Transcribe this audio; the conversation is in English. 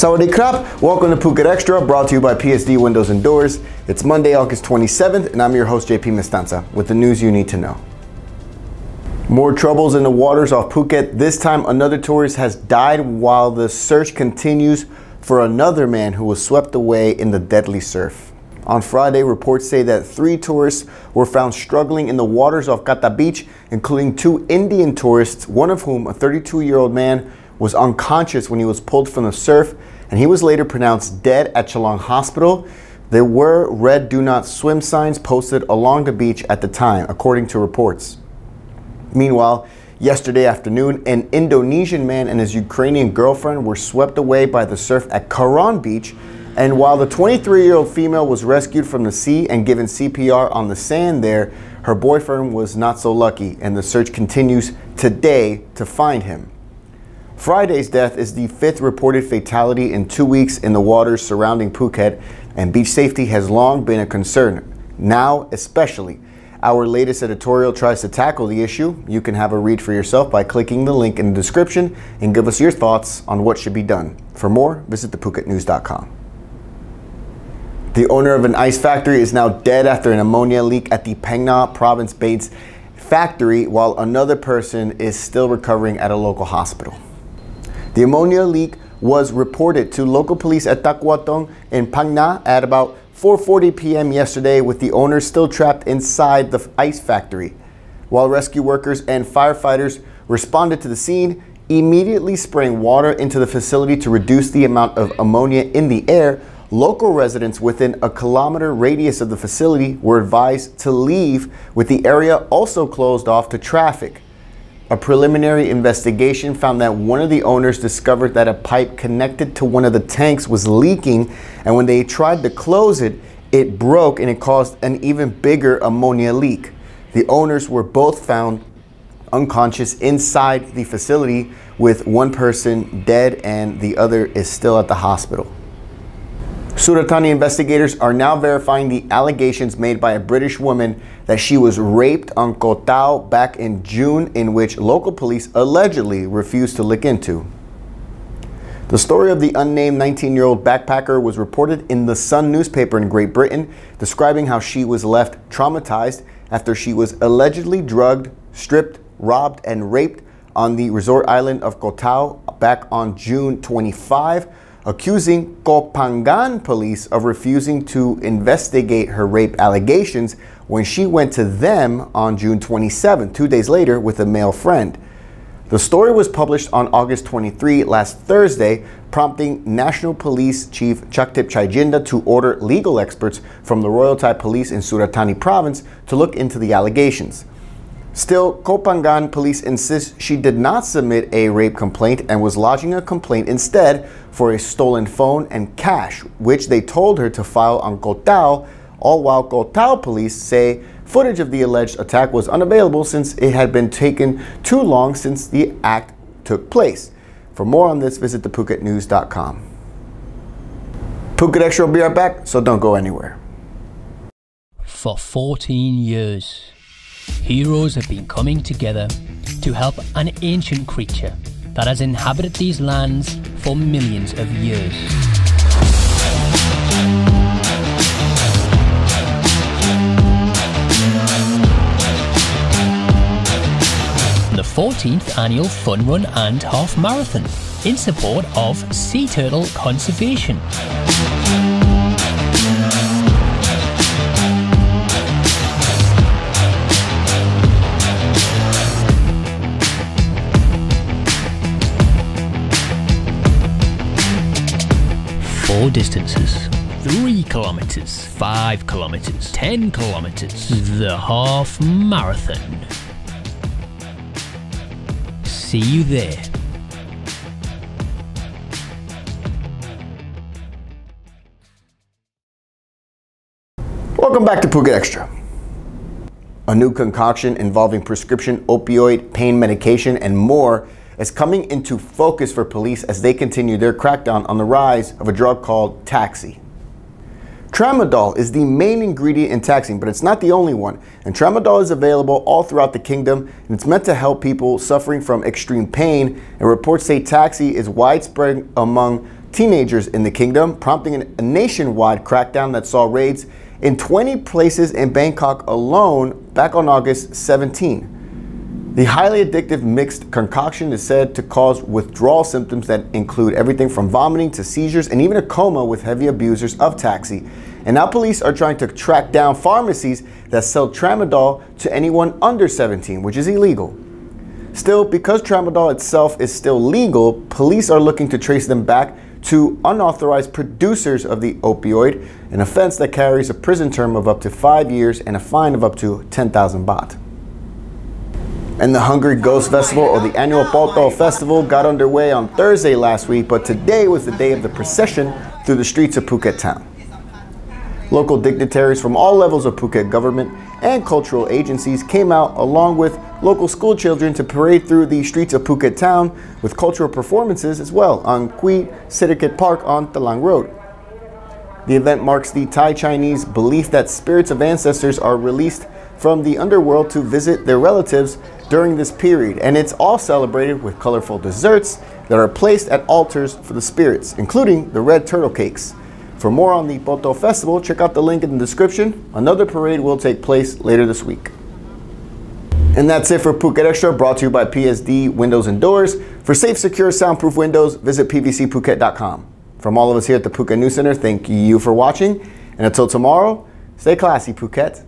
Sawadee krap, welcome to Phuket Extra, brought to you by PSD Windows and Doors. It's Monday, August 27th, and I'm your host, JP Mestanza, with the news you need to know. More troubles in the waters off Phuket. This time, another tourist has died while the search continues for another man who was swept away in the deadly surf. On Friday, reports say that 3 tourists were found struggling in the waters off Koh Tao beach, including 2 Indian tourists, one of whom, a 32-year-old man, was unconscious when he was pulled from the surf, and he was later pronounced dead at Chalong Hospital. There were red do not swim signs posted along the beach at the time, according to reports. Meanwhile, yesterday afternoon, an Indonesian man and his Ukrainian girlfriend were swept away by the surf at Karan Beach, and while the 23-year-old female was rescued from the sea and given CPR on the sand there, her boyfriend was not so lucky, and the search continues today to find him. Friday's death is the 5th reported fatality in 2 weeks in the waters surrounding Phuket, and beach safety has long been a concern. Now, especially. Our latest editorial tries to tackle the issue. You can have a read for yourself by clicking the link in the description and give us your thoughts on what should be done. For more, visit thephuket.news.com. The owner of an ice factory is now dead after an ammonia leak at the Phang Nga province-based factory, while another person is still recovering at a local hospital. The ammonia leak was reported to local police at Tak Watong in Phang Nga at about 4:40 p.m. yesterday, with the owner still trapped inside the ice factory. While rescue workers and firefighters responded to the scene, immediately spraying water into the facility to reduce the amount of ammonia in the air, local residents within a kilometer radius of the facility were advised to leave, with the area also closed off to traffic. A preliminary investigation found that one of the owners discovered that a pipe connected to one of the tanks was leaking, and when they tried to close it, it broke and it caused an even bigger ammonia leak. The owners were both found unconscious inside the facility, with one person dead and the other is still at the hospital. Suratani investigators are now verifying the allegations made by a British woman that she was raped on Koh Tao back in June, in which local police allegedly refused to look into. The story of the unnamed 19-year-old backpacker was reported in the Sun newspaper in Great Britain, describing how she was left traumatized after she was allegedly drugged, stripped, robbed, and raped on the resort island of Koh Tao back on June 25. Accusing Koh Phangan police of refusing to investigate her rape allegations when she went to them on June 27, 2 days later, with a male friend. The story was published on August 23, last Thursday, prompting National Police Chief Chaktip Chaijinda to order legal experts from the Royal Thai Police in Suratani province to look into the allegations. Still, Koh Phangan police insist she did not submit a rape complaint and was lodging a complaint instead for a stolen phone and cash, which they told her to file on Koh Tao, all while Koh Tao police say footage of the alleged attack was unavailable since it had been taken too long since the act took place. For more on this, visit thephuket.news.com. Phuket Extra will be right back, so don't go anywhere. For 14 years. Heroes have been coming together to help an ancient creature that has inhabited these lands for millions of years. The 14th annual Fun Run and Half Marathon in support of sea turtle conservation. 4 distances: 3 kilometers, 5 kilometers, 10 kilometers, the half marathon. See you there. Welcome back to Phuket Extra. A new concoction involving prescription opioid, pain medication, and more is coming into focus for police as they continue their crackdown on the rise of a drug called Taxi. Tramadol is the main ingredient in Taxi, but it's not the only one. And Tramadol is available all throughout the kingdom, and it's meant to help people suffering from extreme pain. And reports say Taxi is widespread among teenagers in the kingdom, prompting a nationwide crackdown that saw raids in 20 places in Bangkok alone back on August 17. The highly addictive mixed concoction is said to cause withdrawal symptoms that include everything from vomiting to seizures and even a coma with heavy abusers of taxi. And now police are trying to track down pharmacies that sell tramadol to anyone under 17, which is illegal. Still, because tramadol itself is still legal, police are looking to trace them back to unauthorized producers of the opioid, an offense that carries a prison term of up to 5 years and a fine of up to 10,000 baht. And the Hungry Ghost Festival, or the annual Koh Tao festival, got underway on Thursday last week, but today was the day of the procession through the streets of Phuket town. Local dignitaries from all levels of Phuket government and cultural agencies came out along with local school children to parade through the streets of Phuket town with cultural performances as well on Quy Syndicate Park on Talang Road. The event marks the Thai-Chinese belief that spirits of ancestors are released from the underworld to visit their relatives during this period, and it's all celebrated with colorful desserts that are placed at altars for the spirits, including the red turtle cakes. For more on the Koh Tao festival, check out the link in the description. Another parade will take place later this week. And that's it for Phuket Extra, brought to you by PSD Windows and Doors. For safe, secure, soundproof windows, visit pvcphuket.com. From all of us here at the Phuket News Center, thank you for watching. And until tomorrow, stay classy, Phuket.